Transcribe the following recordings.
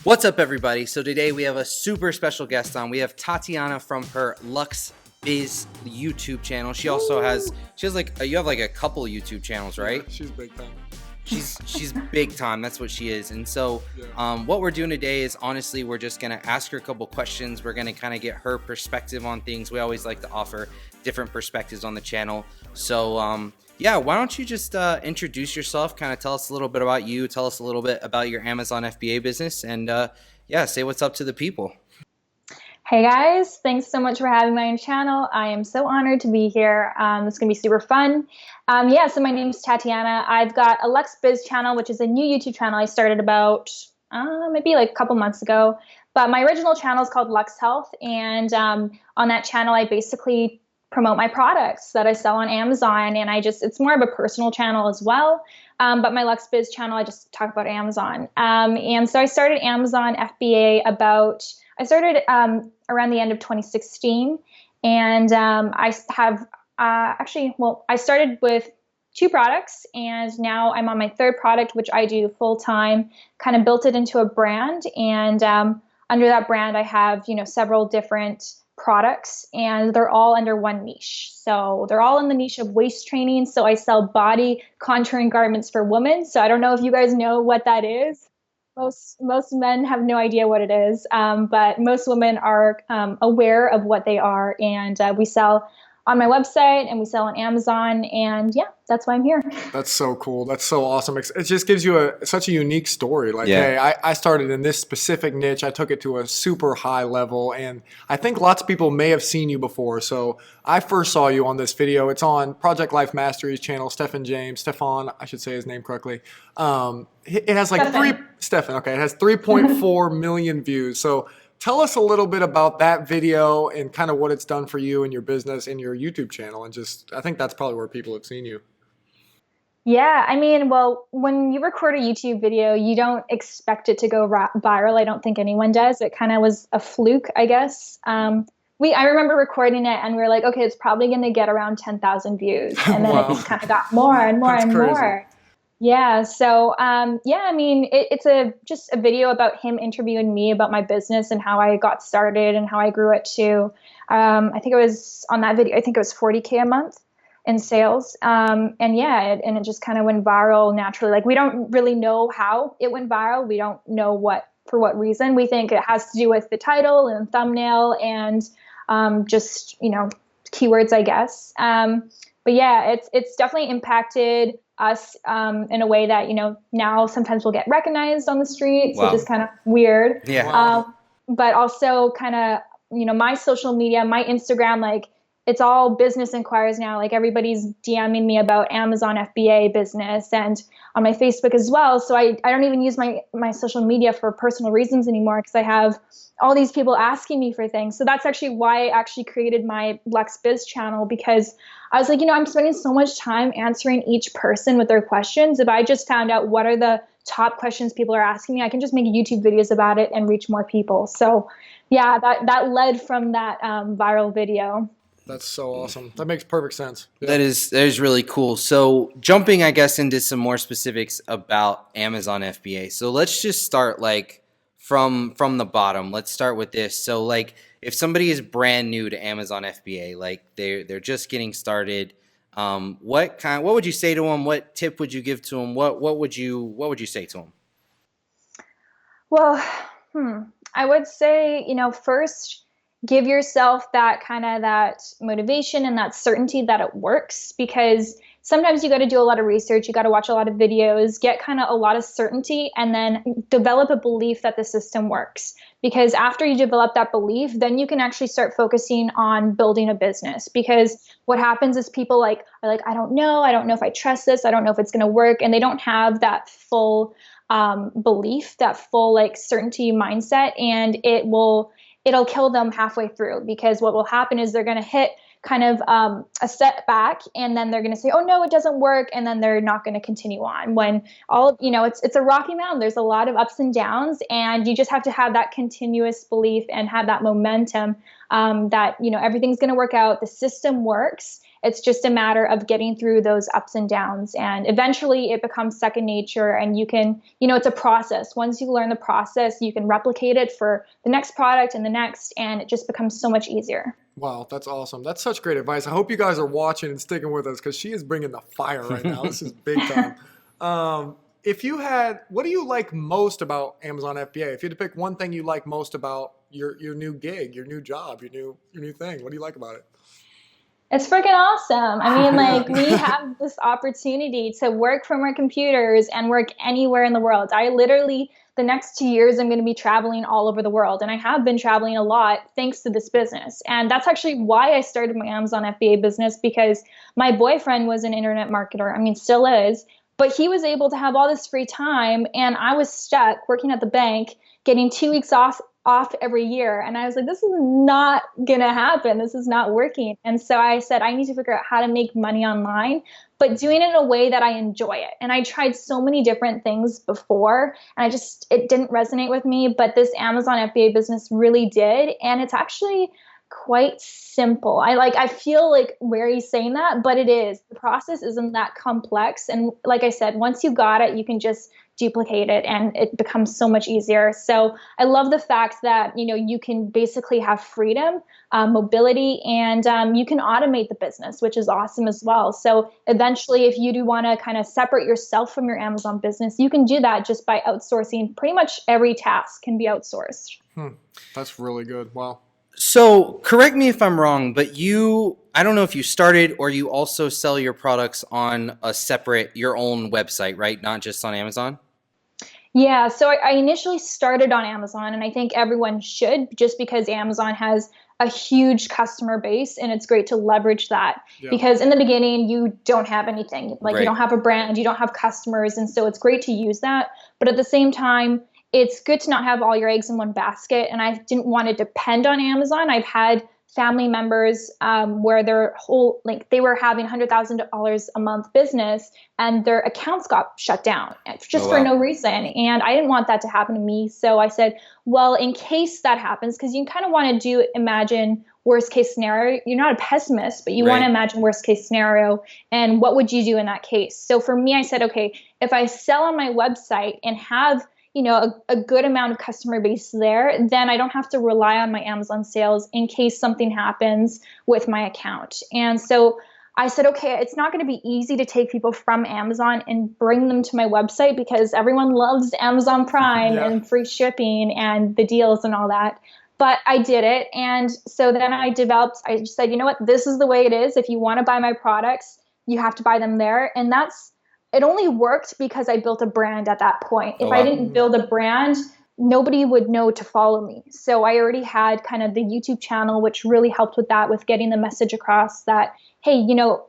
What's up, everybody? So today we have a super special guest on. We have Tatiana from her Lux Biz YouTube channel. She also has you have like a couple YouTube channels, right? Yeah, she's big time. She's big time. That's what she is. And so what we're doing today is honestly we're just gonna ask her a couple questions. We're gonna kind of get her perspective on things. We always like to offer different perspectives on the channel. So why don't you just introduce yourself, kind of tell us a little bit about you, tell us a little bit about your Amazon FBA business, and say what's up to the people. Hey guys, thanks so much for having me on your channel. I am so honored to be here. It's gonna be super fun. So my name is Tatiana. I've got a Lux Biz channel, which is a new YouTube channel I started about maybe like a couple months ago. But my original channel is called Lux Health, and on that channel I basically promote my products that I sell on Amazon, and it's more of a personal channel as well. But my Lux Biz channel, I just talk about Amazon. And so I started Amazon FBA I started around the end of 2016, and I started with 2 products, and now I'm on my 3rd product, which I do full time. Kind of built it into a brand, and under that brand, I have several different products, and they're all under one niche. So they're all in the niche of waist training. So I sell body contouring garments for women. So I don't know if you guys know what that is. Most men have no idea what it is, but most women are aware of what they are, and we sell on my website and we sell on Amazon, and that's why I'm here. That's so cool. That's so awesome. It just gives you such a unique story. Hey, I started in this specific niche. I took it to a super high level, and I think lots of people may have seen you before. So I first saw you on this video. It's on Project Life Mastery's channel, Stefan, I should say his name correctly. It has like Stefan. Okay, it has 3.4 million views. So tell us a little bit about that video and kind of what it's done for you and your business and your YouTube channel. And I think that's probably where people have seen you. Yeah, well, when you record a YouTube video, you don't expect it to go viral. I don't think anyone does. It kind of was a fluke, I guess. I remember recording it, and we were like, okay, it's probably going to get around 10,000 views. And then It just kind of got more and more and crazy. More. Yeah. So, it's just a video about him interviewing me about my business and how I got started and how I grew it to, I think it was on that video, I think it was 40K a month in sales. It just kind of went viral naturally. Like, we don't really know how it went viral. We don't know for what reason. We think it has to do with the title and thumbnail and, keywords, I guess. It's definitely impacted us in a way that now sometimes we'll get recognized on the streets, which is kind of weird. But also kind of my social media, my Instagram, it's all business inquiries now. Like, everybody's DMing me about Amazon FBA business, and on my Facebook as well. So I don't even use my social media for personal reasons anymore, because I have all these people asking me for things. So that's actually why I actually created my Lux Biz channel, because I was like, I'm spending so much time answering each person with their questions. If I just found out what are the top questions people are asking me, I can just make YouTube videos about it and reach more people. So that led from that viral video. That's so awesome. That makes perfect sense. Yeah. That is really cool. So jumping, I guess, into some more specifics about Amazon FBA. So let's just start from the bottom. Let's start with this. So if somebody is brand new to Amazon FBA, they're just getting started, what would you say to them? What tip would you give to them? What would you say to them? Well, I would say, first, give yourself that motivation and that certainty that it works, because sometimes you got to do a lot of research, you got to watch a lot of videos, get kind of a lot of certainty, and then develop a belief that the system works. Because after you develop that belief, then you can actually start focusing on building a business. Because what happens is people are like, I don't know if I trust this, I don't know if it's going to work, and they don't have that full belief, that full certainty mindset, and it'll kill them halfway through. Because what will happen is they're going to hit kind of a setback, and then they're going to say, oh no, it doesn't work, and then they're not going to continue on. When it's a rocky mountain. There's a lot of ups and downs, and you just have to have that continuous belief and have that momentum that everything's going to work out. The system works. It's just a matter of getting through those ups and downs, and eventually it becomes second nature, and you can, it's a process. Once you learn the process, you can replicate it for the next product and the next, and it just becomes so much easier. Wow, that's awesome. That's such great advice. I hope you guys are watching and sticking with us, because she is bringing the fire right now. This is big time. What do you like most about Amazon FBA? If you had to pick one thing you like most about your new gig, your new job, your new thing, what do you like about it? It's freaking awesome. I mean, we have this opportunity to work from our computers and work anywhere in the world. The next 2 years, I'm going to be traveling all over the world. And I have been traveling a lot thanks to this business. And that's actually why I started my Amazon FBA business, because my boyfriend was an internet marketer. I mean, still is. But he was able to have all this free time, and I was stuck working at the bank, getting 2 weeks off every year. And I was like, this is not going to happen. This is not working. And so I said, I need to figure out how to make money online, but doing it in a way that I enjoy it. And I tried so many different things before, and it didn't resonate with me. But this Amazon FBA business really did. And it's actually quite simple. I feel like wary saying that, but it is. The process isn't that complex. And like I said, once you got it, you can just duplicate it, and it becomes so much easier. So I love the fact that, you can basically have freedom, mobility, and you can automate the business, which is awesome as well. So eventually, if you do want to kind of separate yourself from your Amazon business, you can do that just by outsourcing. Pretty much every task can be outsourced. That's really good. Wow. So correct me if I'm wrong, but I don't know if you started or you also sell your products on your own website, right? Not just on Amazon? Yeah, so I initially started on Amazon, and I think everyone should, just because Amazon has a huge customer base, and it's great to leverage that. Yeah. Because in the beginning, you don't have anything. Right. You don't have a brand, you don't have customers, and so it's great to use that. But at the same time, it's good to not have all your eggs in one basket, and I didn't want to depend on Amazon. I've had family members where they were having $100,000 a month business, and their accounts got shut down just for no reason. And I didn't want that to happen to me. So I said, well, in case that happens, because you kind of want to imagine worst case scenario. You're not a pessimist, but you want to imagine worst case scenario. And what would you do in that case? So for me, I said, okay, if I sell on my website and have a good amount of customer base there, then I don't have to rely on my Amazon sales in case something happens with my account. And so I said, okay, it's not going to be easy to take people from Amazon and bring them to my website, because everyone loves Amazon Prime and free shipping and the deals and all that. But I did it. And so then I just said, you know what, this is the way it is. If you want to buy my products, you have to buy them there. And it only worked because I built a brand at that point. If I didn't build a brand, nobody would know to follow me. So I already had kind of the YouTube channel, which really helped with that, with getting the message across that, hey,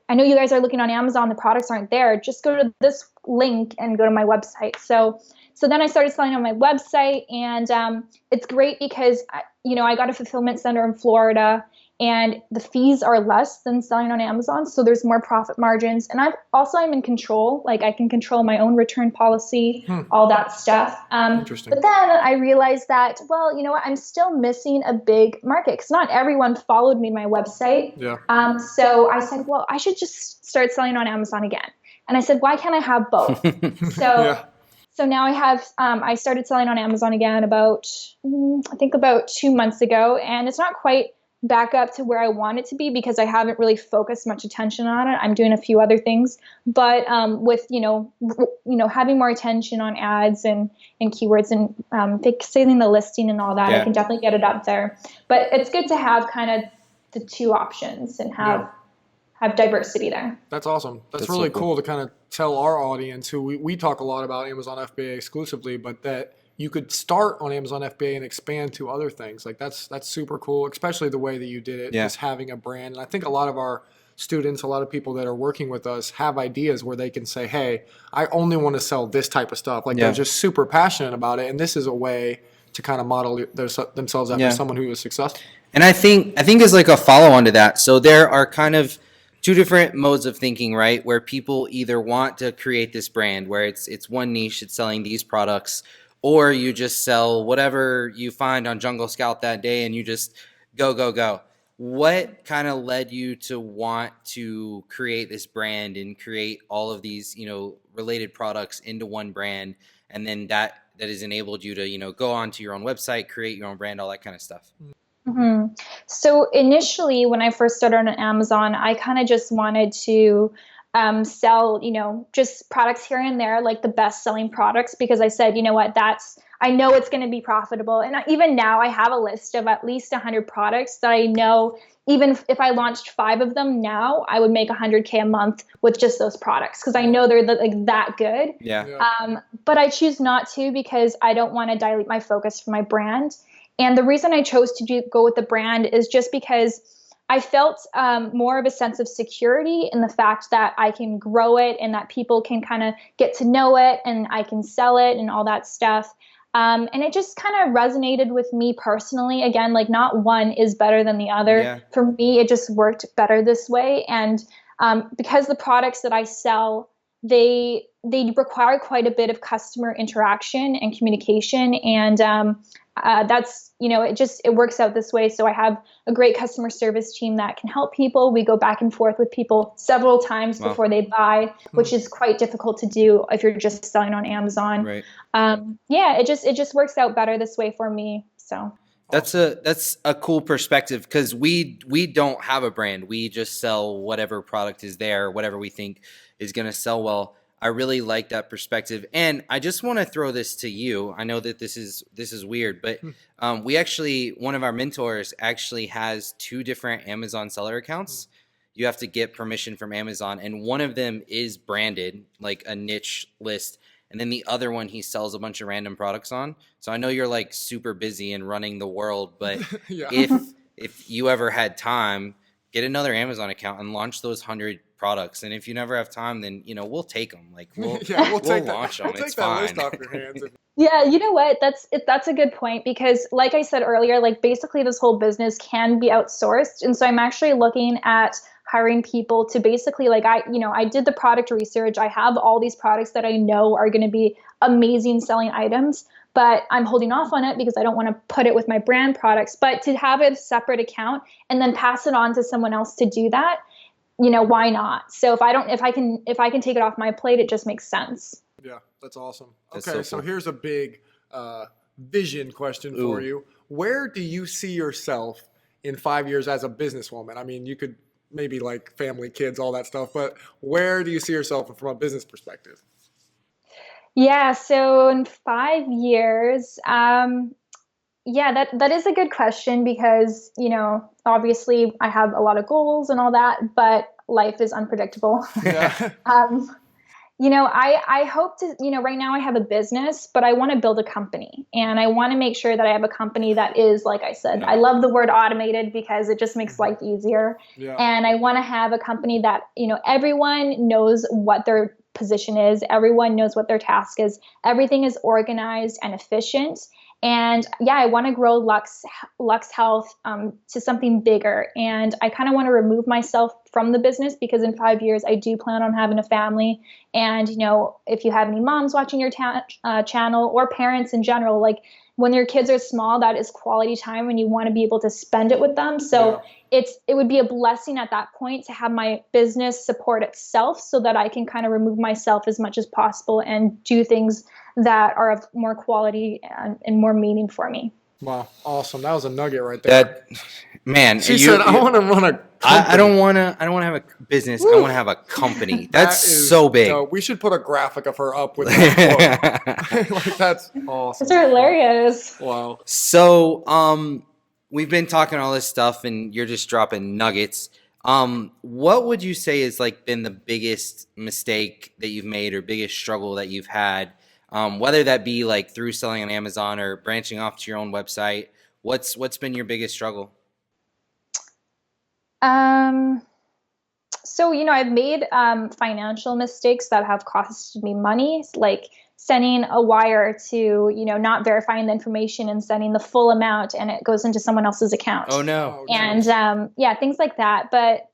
I know you guys are looking on Amazon, the products aren't there. Just go to this link and go to my website. So then I started selling on my website, and it's great because I got a fulfillment center in Florida, and the fees are less than selling on Amazon, so there's more profit margins. And I'm in control. Like, I can control my own return policy, all that stuff. Interesting. But then I realized that, well, you know what? I'm still missing a big market, because not everyone followed me on my website. Yeah. So I said, well, I should just start selling on Amazon again. And I said, why can't I have both? So now I started selling on Amazon again about 2 months ago, and it's not quite back up to where I want it to be, because I haven't really focused much attention on it. I'm doing a few other things, but with having more attention on ads and keywords and fixating the listing and all that, I can definitely get it up there. But it's good to have kind of the two options and have diversity there. That's awesome. That's really so cool to kind of tell our audience, who we talk a lot about Amazon FBA exclusively, but that you could start on Amazon FBA and expand to other things. Like, that's super cool, especially the way that you did it, just having a brand. And I think a lot of our students, a lot of people that are working with us have ideas where they can say, hey, I only want to sell this type of stuff. Like, they're just super passionate about it. And this is a way to kind of model themselves after someone who is successful. And I think as like a follow on to that, so there are kind of two different modes of thinking, right? Where people either want to create this brand where it's one niche, it's selling these products, or you just sell whatever you find on Jungle Scout that day and you just go. What kind of led you to want to create this brand and create all of these, related products into one brand, and then that has enabled you to, go onto your own website, create your own brand, all that kind of stuff? Mm-hmm. So initially, when I first started on Amazon, I kind of just wanted to sell, just products here and there, like the best selling products, because I said, you know what, I know it's going to be profitable. And even now I have a list of at least 100 products that I know, even if I launched 5 of them now, I would make 100K a month with just those products, because I know they're that good. Yeah. But I choose not to, because I don't want to dilute my focus for my brand. And the reason I chose to go with the brand is just because I felt more of a sense of security in the fact that I can grow it and that people can kind of get to know it and I can sell it and all that stuff. And it just kind of resonated with me personally. Again, like not one is better than the other. Yeah. For me, it just worked better this way. And because the products that I sell, they require quite a bit of customer interaction and communication. And that's, it works out this way. So I have a great customer service team that can help people. We go back and forth with people several times before they buy, which is quite difficult to do if you're just selling on Amazon. Right. It just works out better this way for me. So that's a cool perspective, because we don't have a brand. We just sell whatever product is there, whatever we think is going to sell well. I really like that perspective. And I just want to throw this to you. I know that this is weird, but one of our mentors actually has 2 different Amazon seller accounts. You have to get permission from Amazon, and one of them is branded like a niche list, and then the other one he sells a bunch of random products on. So I know you're like super busy and running the world, but Yeah. if you ever had time, get another Amazon account and launch those 100 products. And if you never have time, then we'll take them. Like we'll launch them. We'll it's take that fine. list off your hands. yeah, you know what? That's a good point, because like I said earlier, like basically this whole business can be outsourced. And so I'm actually looking at hiring people to basically I did the product research. I have all these products that I know are going to be amazing selling items, but I'm holding off on it because I don't want to put it with my brand products. But to have a separate account and then pass it on to someone else to do that, why not? So if I can take it off my plate, it just makes sense. Yeah, that's awesome. That's Okay, so so cool. here's a big vision question for you. Where do you see yourself in 5 years as a businesswoman? I mean, you could maybe like family, kids, all that stuff, but where do you see yourself from a business perspective? Yeah, so in 5 years, that is a good question, because, obviously I have a lot of goals and all that, but life is unpredictable. Yeah. I hope to, right now I have a business, but I want to build a company, and I want to make sure that I have a company that is, like I said, I love the word automated because it just makes life easier. Yeah. And I want to have a company that, everyone knows what their position is. Everyone knows what their task is. Everything is organized and efficient. And yeah, I want to grow Lux Health to something bigger. And I kind of want to remove myself from the business, because in 5 years, I do plan on having a family. And, if you have any moms watching your channel, or parents in general, like when your kids are small, that is quality time and you want to be able to spend it with them. So it would be a blessing at that point to have my business support itself, so that I can kind of remove myself as much as possible and do things that are of more quality and more meaning for me. Wow, awesome. That was a nugget right there. She said, I want to run a company. I don't want to have a business. I want to have a company. That's so big. We should put a graphic of her up with that quote. Like, that's awesome. Those are hilarious. Wow. So, we've been talking all this stuff, and you're just dropping nuggets. What would you say is like been the biggest mistake that you've made, or biggest struggle that you've had? Whether that be like through selling on Amazon or branching off to your own website, what's been your biggest struggle? So, I've made financial mistakes that have costed me money, like sending a wire to, not verifying the information and sending the full amount and it goes into someone else's account. Oh, no. And yeah, things like that. But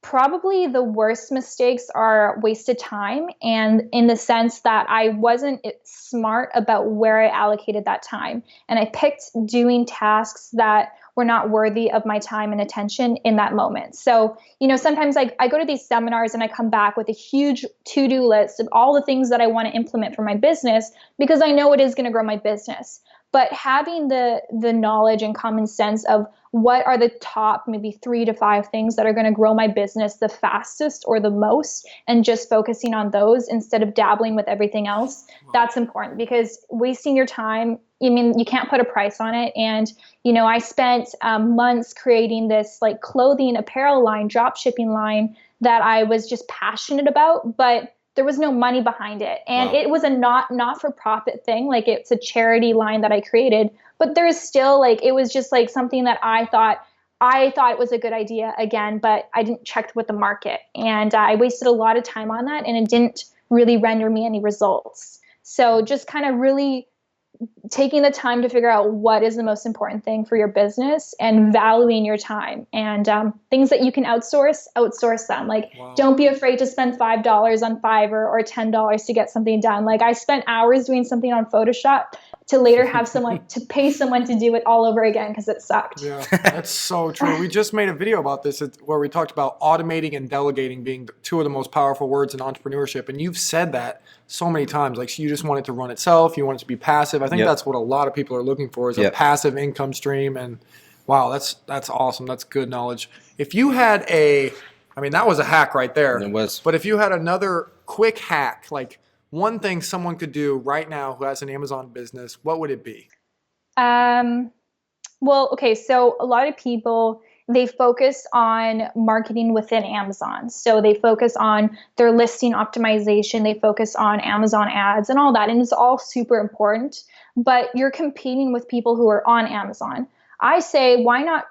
probably the worst mistakes are wasted time, and in the sense that I wasn't smart about where I allocated that time. And I picked doing tasks that were not worthy of my time and attention in that moment. So, sometimes I go to these seminars and I come back with a huge to-do list of all the things that I want to implement for my business because I know it is going to grow my business. But having the knowledge and common sense of what are the top maybe 3 to 5 things that are going to grow my business the fastest or the most, and just focusing on those instead of dabbling with everything else, that's important, because wasting your time, you can't put a price on it. And, I spent months creating this like clothing apparel line, drop shipping line that I was just passionate about, but there was no money behind it. And it was a not-for-profit thing. Like, it's a charity line that I created, but there's still like, it was just like something that I thought it was a good idea again, but I didn't check with the market. And I wasted a lot of time on that, and it didn't really render me any results. So just kind of really taking the time to figure out what is the most important thing for your business and valuing your time, and things that you can outsource them. Like, don't be afraid to spend $5 on Fiverr or $10 to get something done. Like, I spent hours doing something on Photoshop to later have to pay someone to do it all over again because it sucked. Yeah, that's so true. We just made a video about this where we talked about automating and delegating being two of the most powerful words in entrepreneurship. And you've said that so many times. Like, you just want it to run itself. You want it to be passive. I think that's what a lot of people are looking for, is a passive income stream. And wow, that's awesome. That's good knowledge. If you had that was a hack right there. It was. But if you had another quick hack, like one thing someone could do right now who has an Amazon business, what would it be? Well, okay, so a lot of people, they focus on marketing within Amazon. So they focus on their listing optimization, they focus on Amazon ads and all that, and it's all super important, but you're competing with people who are on Amazon. I say, why not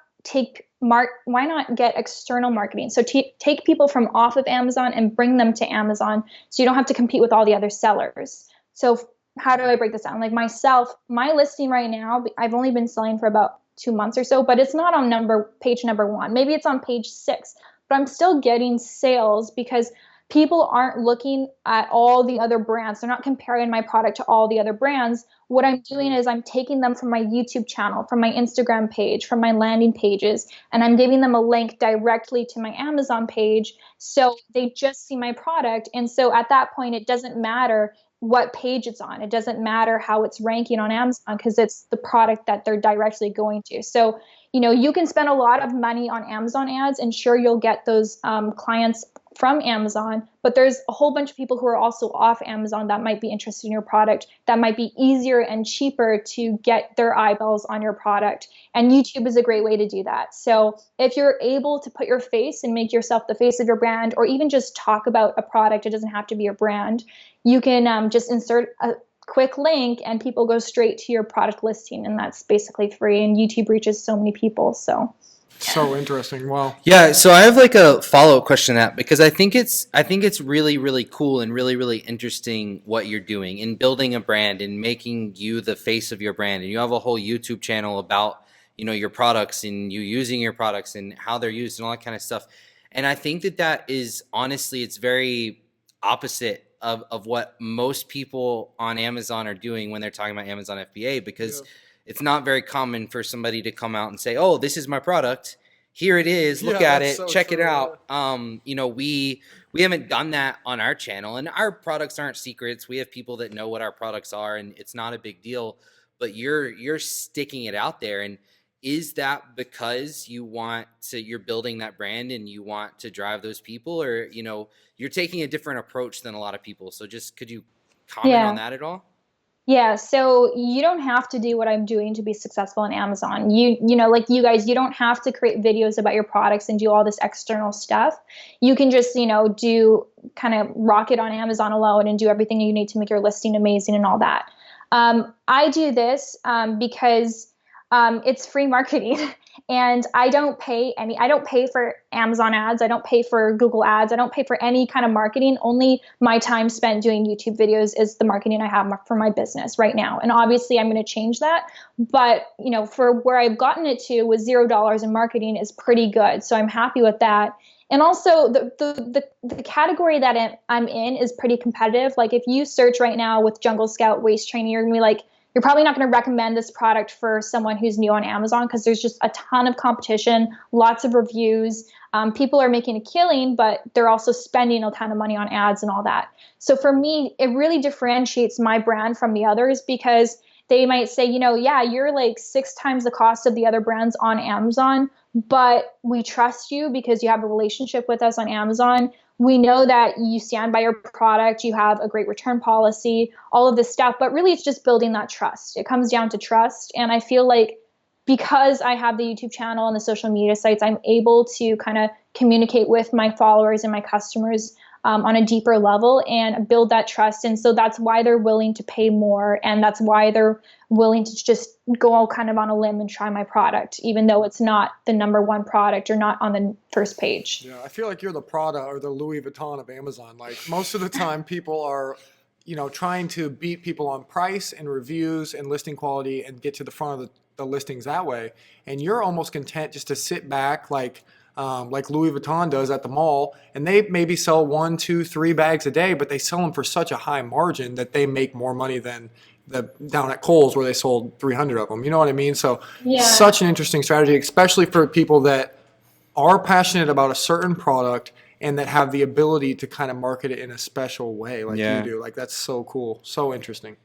get external marketing? So take people from off of Amazon and bring them to Amazon, so you don't have to compete with all the other sellers. So how do I break this down? Like myself, my listing right now, I've only been selling for about 2 months or so, but it's not on page number 1. Maybe it's on page 6, but I'm still getting sales because people aren't looking at all the other brands. They're not comparing my product to all the other brands. What I'm doing is I'm taking them from my YouTube channel, from my Instagram page, from my landing pages, and I'm giving them a link directly to my Amazon page. So they just see my product. And so at that point, it doesn't matter what page it's on. It doesn't matter how it's ranking on Amazon, because it's the product that they're directly going to. So, you can spend a lot of money on Amazon ads, and sure, you'll get those clients from Amazon, but there's a whole bunch of people who are also off Amazon that might be interested in your product, that might be easier and cheaper to get their eyeballs on your product. And YouTube is a great way to do that. So if you're able to put your face and make yourself the face of your brand, or even just talk about a product, it doesn't have to be your brand, you can just insert a quick link and people go straight to your product listing, and that's basically free, and YouTube reaches so many people. So interesting. Wow. Yeah. So I have like a follow-up question to that, because I think it's really, really cool and really, really interesting what you're doing in building a brand and making you the face of your brand. And you have a whole YouTube channel about, your products and you using your products and how they're used and all that kind of stuff. And I think that is honestly, it's very opposite of what most people on Amazon are doing when they're talking about Amazon FBA, because it's not very common for somebody to come out and say, "Oh, this is my product. Here it is. Look at it. Check it out." We haven't done that on our channel, and our products aren't secrets. We have people that know what our products are, and it's not a big deal. But you're sticking it out there, and is that because you're building that brand and you want to drive those people, or you're taking a different approach than a lot of people? So just could you comment on that at all? Yeah, so you don't have to do what I'm doing to be successful on Amazon. Like you guys, you don't have to create videos about your products and do all this external stuff. You can just, do kind of rock it on Amazon alone and do everything you need to make your listing amazing and all that. I do this because it's free marketing. And I don't pay for Amazon ads. I don't pay for Google ads. I don't pay for any kind of marketing. Only my time spent doing YouTube videos is the marketing I have for my business right now. And obviously I'm going to change that. But, for where I've gotten it to with $0 in marketing is pretty good. So I'm happy with that. And also the category that I'm in is pretty competitive. Like if you search right now with Jungle Scout waist training, you're going to be like, you're probably not going to recommend this product for someone who's new on Amazon because there's just a ton of competition, lots of reviews. People are making a killing, but they're also spending a ton of money on ads and all that. So for me, it really differentiates my brand from the others because they might say, yeah, you're like 6 times the cost of the other brands on Amazon, but we trust you because you have a relationship with us on Amazon. We know that you stand by your product, you have a great return policy, all of this stuff, but really it's just building that trust. It comes down to trust. And I feel like because I have the YouTube channel and the social media sites, I'm able to kind of communicate with my followers and my customers on a deeper level and build that trust. And so that's why they're willing to pay more. And that's why they're willing to just go kind of on a limb and try my product, even though it's not the number one product or not on the first page. Yeah, I feel like you're the Prada or the Louis Vuitton of Amazon. Like most of the time people are, trying to beat people on price and reviews and listing quality and get to the front of the listings that way. And you're almost content just to sit back like Louis Vuitton does at the mall, and they maybe sell 1, 2, 3 bags a day, but they sell them for such a high margin that they make more money than down at Kohl's where they sold 300 of them. You know what I mean? So such an interesting strategy, especially for people that are passionate about a certain product and that have the ability to kind of market it in a special way like you do. Like that's so cool. So interesting.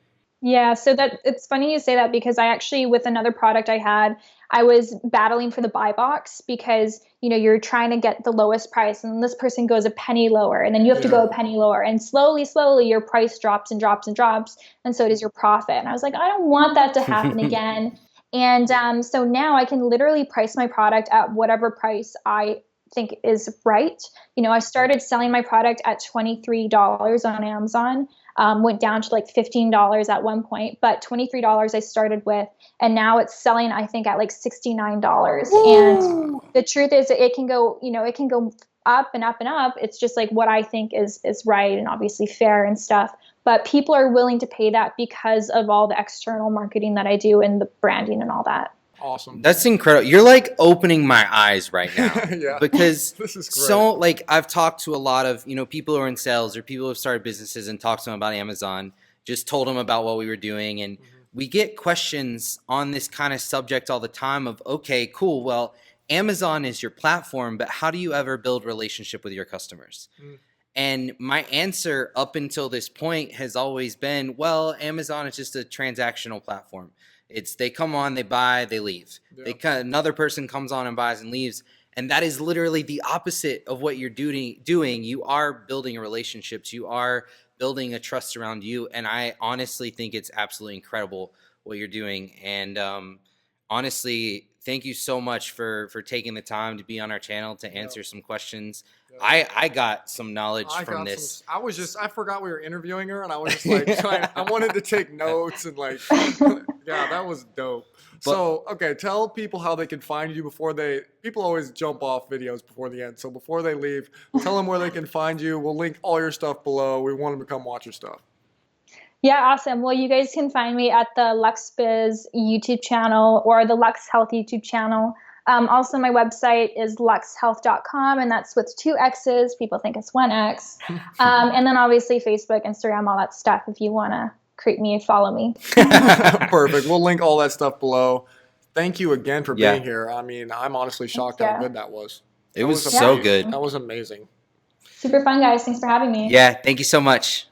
Yeah, so that it's funny you say that because I actually, with another product I was battling for the buy box because, you're trying to get the lowest price and this person goes a penny lower and then you have to go a penny lower and slowly your price drops and drops and drops and so does your profit. And I was like, I don't want that to happen again. And so now I can literally price my product at whatever price I think is right. I started selling my product at $23 on Amazon. Went down to like $15 at one point, but $23 I started with, and now it's selling, I think, at like $69. And the truth is it can go, it can go up and up and up. It's just like what I think is right and obviously fair and stuff. But people are willing to pay that because of all the external marketing that I do and the branding and all that. Awesome. That's incredible. You're like opening my eyes right now. Because this is great. So like I've talked to a lot of, people who are in sales or people who have started businesses and talked to them about Amazon, just told them about what we were doing. And we get questions on this kind of subject all the time of, okay, cool. Well, Amazon is your platform, but how do you ever build relationship with your customers? And my answer up until this point has always been, well, Amazon is just a transactional platform. They come on, they buy, they leave. Another person comes on and buys and leaves. And that is literally the opposite of what you're doing. You are building relationships. You are building a trust around you. And I honestly think it's absolutely incredible what you're doing. And honestly, thank you so much for taking the time to be on our channel to answer some questions. I got some knowledge from this. I forgot we were interviewing her and I was just like, I wanted to take notes and like, yeah, that was dope. So, okay, tell people how they can find you people always jump off videos before the end. So before they leave, tell them where they can find you. We'll link all your stuff below. We want them to come watch your stuff. Yeah, awesome. Well, you guys can find me at the LuxBiz YouTube channel or the Lux Health YouTube channel. Also, my website is luxhealth.com, and that's with 2 X's. People think it's 1 X. And then obviously Facebook, Instagram, all that stuff if you want to create me and follow me. Perfect. We'll link all that stuff below. Thank you again for being here. I mean, I'm honestly shocked how good that was. It was so good. That was amazing. Super fun, guys. Thanks for having me. Yeah, thank you so much.